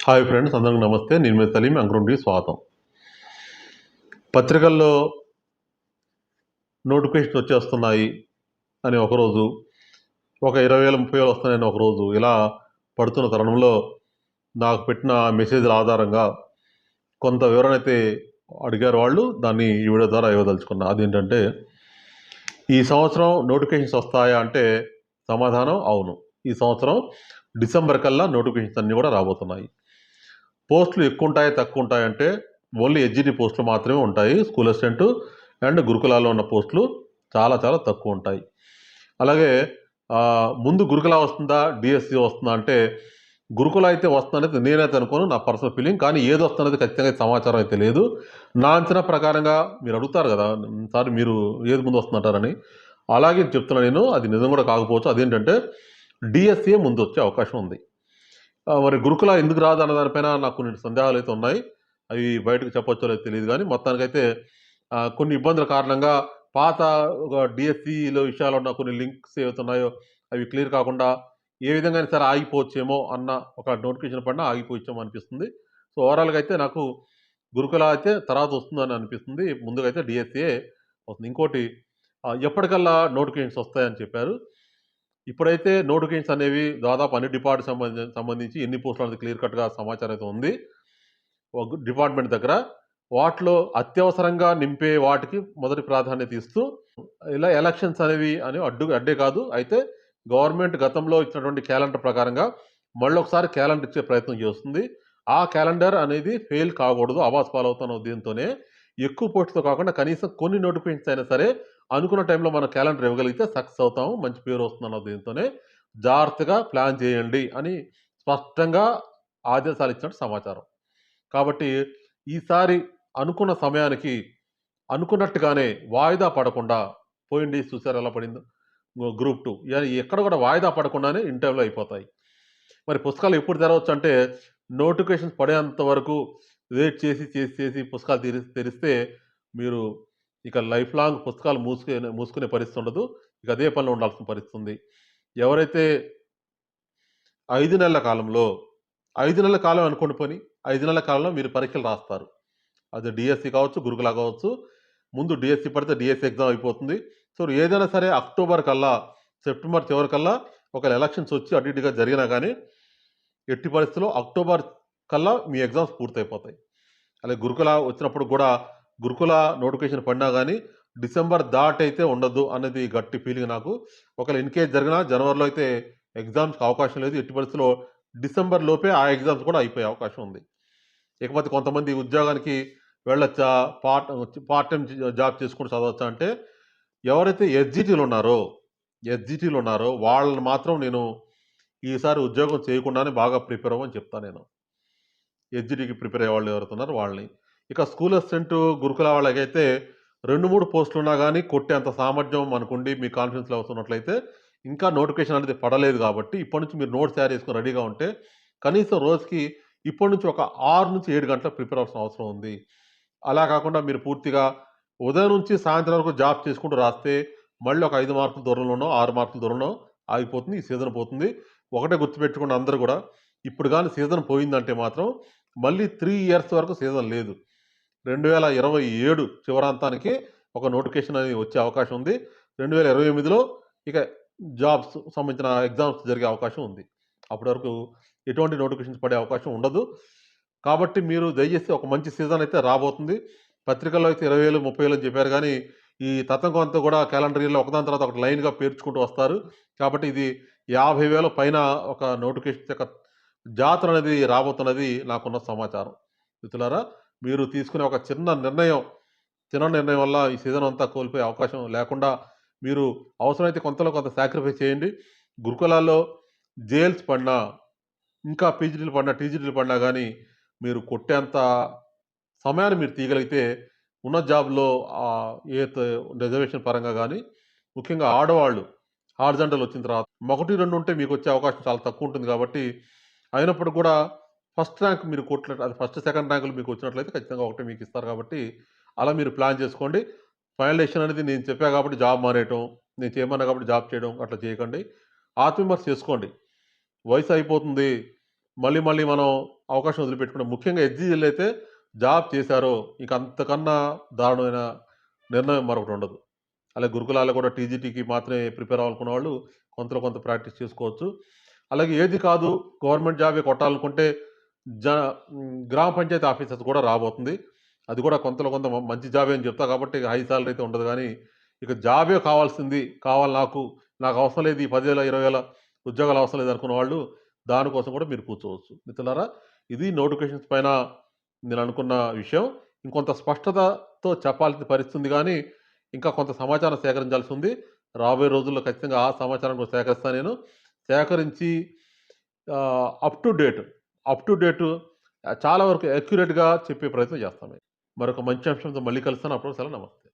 Hi friends, అందరికీ నమస్తే. నేను మీ సలీం అంకురుండి స్వాగతం. పత్రికల్లో నోటిఫికేషన్ వచ్చేస్తున్నాయి అని ఒకరోజు, ఒక 20,000 30,000 వస్తున్నాయని ఒకరోజు, ఇలా పడుతున్న తరుణంలో నాకు పెట్టిన మెసేజ్ల ఆధారంగా కొంత వివరణ అయితే అడిగారు వాళ్ళు. దాన్ని ఈ వీడియో ద్వారా ఇవ్వదలుచుకున్నా. అదేంటంటే, ఈ సంవత్సరం నోటిఫికేషన్స్ వస్తాయా అంటే సమాధానం అవును. ఈ సంవత్సరం డిసెంబర్ కల్లా నోటిఫికేషన్స్ అన్నీ కూడా రాబోతున్నాయి. పోస్టులు ఎక్కువ ఉంటాయి తక్కువ ఉంటాయంటే ఓన్లీ హెచ్జిటి పోస్టులు మాత్రమే ఉంటాయి. స్కూల్ అసిస్టెంట్ అండ్ గురుకులాల్లో ఉన్న పోస్టులు చాలా చాలా తక్కువ ఉంటాయి. అలాగే ముందు గురుకుల వస్తుందా డిఎస్సి వస్తుందా అంటే, గురుకుల అయితే వస్తుందనేది నేనైతే అనుకోను, నా పర్సనల్ ఫీలింగ్. కానీ ఏది వస్తున్నది ఖచ్చితంగా సమాచారం అయితే లేదు. నా అంచనా ప్రకారంగా మీరు అడుగుతారు కదా సార్ మీరు ఏది ముందు వస్తుందంటారని, అలాగే చెప్తున్నా నేను. అది నిజం కూడా కాకపోవచ్చు. అదేంటంటే డిఎస్సి ముందు వచ్చే అవకాశం ఉంది. మరి గురుకుల ఎందుకు రాదు అన్న దానిపైన నాకు కొన్ని సందేహాలు అయితే ఉన్నాయి. అవి బయటకు చెప్పొచ్చో లేదో తెలియదు. కానీ మొత్తానికైతే కొన్ని ఇబ్బందుల కారణంగా పాత ఒక డిఎస్సిలో విషయాలు ఉన్న కొన్ని లింక్స్ ఏవైతే ఉన్నాయో అవి క్లియర్ కాకుండా ఏ విధంగా సరే ఆగిపోవచ్చేమో అన్న ఒక నోటిఫికేషన్ పడినా ఆగిపోవచ్చేమో అనిపిస్తుంది. సో ఓవరాల్గా అయితే నాకు గురుకుల అయితే తర్వాత వస్తుందని అనిపిస్తుంది. ముందుగా అయితే డిఎస్సిఏ వస్తుంది. ఇంకోటి, ఎప్పటికల్లా నోటిఫికేషన్స్ వస్తాయని చెప్పారు. ఇప్పుడైతే నోటిఫికేషన్స్ అనేవి దాదాపు అన్ని సంబంధించి ఎన్ని పోస్టులు అనేది క్లియర్ కట్గా సమాచారం అయితే ఉంది ఒక డిపార్ట్మెంట్ దగ్గర. వాటిలో అత్యవసరంగా నింపే వాటికి మొదటి ప్రాధాన్యత ఇస్తూ, ఇలా ఎలక్షన్స్ అనేవి అని అడ్డే కాదు. అయితే గవర్నమెంట్ గతంలో ఇచ్చినటువంటి క్యాలెండర్ ప్రకారంగా మళ్ళీ ఒకసారి క్యాలెండర్ ఇచ్చే ప్రయత్నం చేస్తుంది. ఆ క్యాలెండర్ అనేది ఫెయిల్ కాకూడదు, అవాస్ పాలవుతున్న ఉద్దేశంతోనే ఎక్కువ పోస్టుతో కాకుండా కనీసం కొన్ని నోటిఫికేషన్స్ అయినా సరే అనుకున్న టైంలో మనం క్యాలెండర్ ఇవ్వగలిగితే సక్సెస్ అవుతాము, మంచి పేరు వస్తుందన్న ఉద్దేశంతోనే జాగ్రత్తగా ప్లాన్ చేయండి అని స్పష్టంగా ఆదేశాలు ఇచ్చినట్టు సమాచారం. కాబట్టి ఈసారి అనుకున్న సమయానికి అనుకున్నట్టుగానే వాయిదా పడకుండా, పోయింది చూసారు ఎలా పడిందో గ్రూప్ 2 ఎక్కడ కూడా వాయిదా పడకుండానే ఇన్ టైంలో అయిపోతాయి. మరి పుస్తకాలు ఎప్పుడు తెరవచ్చు అంటే, నోటిఫికేషన్స్ పడేంత వరకు వెయిట్ చేసి పుస్తకాలు తెరిస్తే మీరు ఇక లైఫ్ లాంగ్ పుస్తకాలు మూసుకునే పరిస్థితి ఉండదు. ఇక అదే పనిలో ఉండాల్సిన పరిస్థితి ఉంది. ఎవరైతే 5 నెలల కాలంలో 5 నెలల కాలం అనుకోండి పోని, 5 నెలల కాలంలో మీరు పరీక్షలు రాస్తారు. అది డిఎస్సి కావచ్చు, గురుకుల కావచ్చు. ముందు డిఎస్సి పడితే డిఎస్సి ఎగ్జామ్ అయిపోతుంది. సో ఏదైనా సరే అక్టోబర్ కల్లా, సెప్టెంబర్ చివరి కల్లా ఒకవేళ ఎలక్షన్స్ వచ్చి అటు ఇటుగా జరిగినా కానీ ఎట్టి పరిస్థితుల్లో అక్టోబర్ కల్లా మీ ఎగ్జామ్స్ పూర్తయిపోతాయి. అలాగే గురుకుల వచ్చినప్పుడు కూడా గురుకుల నోటిఫికేషన్ పడినా కానీ డిసెంబర్ దాటైతే ఉండదు అనేది గట్టి ఫీలింగ్ నాకు. ఒకవేళ ఇన్ కేస్ జరిగినా జనవరిలో అయితే ఎగ్జామ్స్కి అవకాశం లేదు. ఎట్టి పరిస్థితుల్లో డిసెంబర్ లోపే ఆ ఎగ్జామ్స్ కూడా అయిపోయే అవకాశం ఉంది. ఇకపోతే కొంతమంది ఉద్యోగానికి వెళ్ళొచ్చా, పార్ట్ టైం జాబ్ చేసుకుంటూ చదవచ్చా అంటే, ఎవరైతే ఎస్జిటీలు ఉన్నారో వాళ్ళని మాత్రం నేను ఈసారి ఉద్యోగం చేయకుండానే బాగా ప్రిపేర్ అవ్వని చెప్తాను నేను. ఎస్జిటికి ప్రిపేర్ అయ్యే వాళ్ళు ఎవరైతే ఉన్నారో వాళ్ళని. ఇక స్కూల్ అసిస్టెంట్ గురుకుల వాళ్ళకైతే 2-3 పోస్టులు ఉన్నా కానీ కొట్టేంత సామర్థ్యం మనకుండి మీ కాన్ఫిడెన్స్ లెవెల్స్ ఉన్నట్లయితే, ఇంకా నోటిఫికేషన్ అనేది పడలేదు కాబట్టి ఇప్పటి నుంచి మీరు నోట్స్ తయారు చేసుకొని రెడీగా ఉంటే కనీసం రోజుకి ఇప్పటి నుంచి ఒక 6 నుంచి 7 గంటలు ప్రిపేర్ అవ్వాల్సిన అవసరం ఉంది. అలా కాకుండా మీరు పూర్తిగా ఉదయం నుంచి సాయంత్రం వరకు జాబ్ చేసుకుంటూ రాస్తే మళ్ళీ ఒక 5 మార్కుల దూరంలోనో 6 మార్కుల దూరంలో ఆగిపోతుంది. ఈ సీజన్ పోతుంది. ఒకటే గుర్తుపెట్టుకుని అందరూ కూడా, ఇప్పుడు కానీ సీజన్ పోయిందంటే మాత్రం మళ్ళీ 3 ఇయర్స్ వరకు సీజన్ లేదు. 2027 చివరాంతానికి ఒక నోటిఫికేషన్ అనేది వచ్చే అవకాశం ఉంది. 2028లో ఇక జాబ్స్ సంబంధించిన ఎగ్జామ్స్ జరిగే అవకాశం ఉంది. అప్పటి వరకు ఎటువంటి నోటిఫికేషన్స్ పడే అవకాశం ఉండదు. కాబట్టి మీరు దయచేసి ఒక మంచి సీజన్ అయితే రాబోతుంది. పత్రికల్లో అయితే 20,000 30,000 అని చెప్పారు కానీ ఈ తతంగం అంతా కూడా క్యాలెండర్ ఇయర్లో ఒకదాని తర్వాత ఒకటి లైన్గా పేర్చుకుంటూ వస్తారు. కాబట్టి ఇది 50,000 పైన ఒక నోటిఫికేషన్ యొక్క జాతర అనేది రాబోతున్నది నాకున్న సమాచారం. మిత్రులారా, మీరు తీసుకునే ఒక చిన్న నిర్ణయం వల్ల ఈ సీజన్ అంతా కోల్పోయే అవకాశం లేకుండా మీరు అవసరమైతే కొంతలో కొంత సాక్రిఫైస్ చేయండి. గురుకులాల్లో జేల్స్ పడినా, ఇంకా పీజీటీలు పడినా, టీజీటీలు పడినా కానీ మీరు కొట్టేంత సమయాన్ని మీరు తీయగలిగితే ఉన్న జాబ్లో ఏదైతే రిజర్వేషన్ పరంగా కానీ, ముఖ్యంగా ఆడవాళ్ళు హారిజాంటల్ వచ్చిన తర్వాత 1, 2 ఉంటే మీకు వచ్చే అవకాశం చాలా తక్కువ ఉంటుంది. కాబట్టి అయినప్పుడు కూడా ఫస్ట్ ర్యాంక్ మీరు కొట్టినట్టు, అది ఫస్ట్ సెకండ్ ర్యాంకులు మీకు వచ్చినట్లయితే ఖచ్చితంగా ఒకటే మీకు ఇస్తారు. కాబట్టి అలా మీరు ప్లాన్ చేసుకోండి. ఫైనల్ డెసిషన్ అనేది నేను చెప్పా కాబట్టి జాబ్ మానేయటం, నేను చేయమన్నా కాబట్టి జాబ్ చేయడం అట్లా చేయకండి. ఆత్మవిమర్శ చేసుకోండి. వయసు అయిపోతుంది, మళ్ళీ మళ్ళీ మనం అవకాశం వదిలిపెట్టుకుంటే ముఖ్యంగా ఎస్జీలు అయితే జాబ్ చేశారో ఇంక అంతకన్నా దారుణమైన నిర్ణయం మరొకటి ఉండదు. అలాగే గురుకులాల్లో కూడా టీజీటీకి మాత్రమే ప్రిపేర్ అవ్వాలనుకున్న వాళ్ళు కొంతలో కొంత ప్రాక్టీస్ చేసుకోవచ్చు. అలాగే ఏది కాదు గవర్నమెంట్ జాబే కొట్టాలనుకుంటే జ గ్రామ పంచాయతీ ఆఫీసర్స్ కూడా రాబోతుంది. అది కూడా కొంతలో కొంత మంచి జాబే అని చెప్తా కాబట్టి హై సాలరీ అయితే ఉండదు గానీ, ఇక జాబే కావాల్సింది, కావాలి నాకు అవసరం లేదు ఈ 10,000, 20,000 ఉద్యోగాలు అవసరం లేదనుకున్న వాళ్ళు దానికోసం కూడా మీరు కూర్చోవచ్చు. మిత్రులారా, ఇది నోటిఫికేషన్స్ పైన నేననుకున్న విషయం. ఇంకొంత స్పష్టతతో చెప్పాల్సిన పరిస్థితి ఉంది గానీ, ఇంకా కొంత సమాచారం సేకరించాల్సి ఉంది. రాబోయే రోజుల్లో ఖచ్చితంగా ఆ సమాచారం కూడా సేకరిస్తా నేను. సేకరించి అప్ టు డేట్, చాలా వరకు అక్యురేట్‌గా చెప్పే ప్రయత్నం చేస్తాను. మరొక మంచి అంశంతో మళ్ళీ కలుస్తాను. అప్పటి వరకు సెలవు. నమస్తే.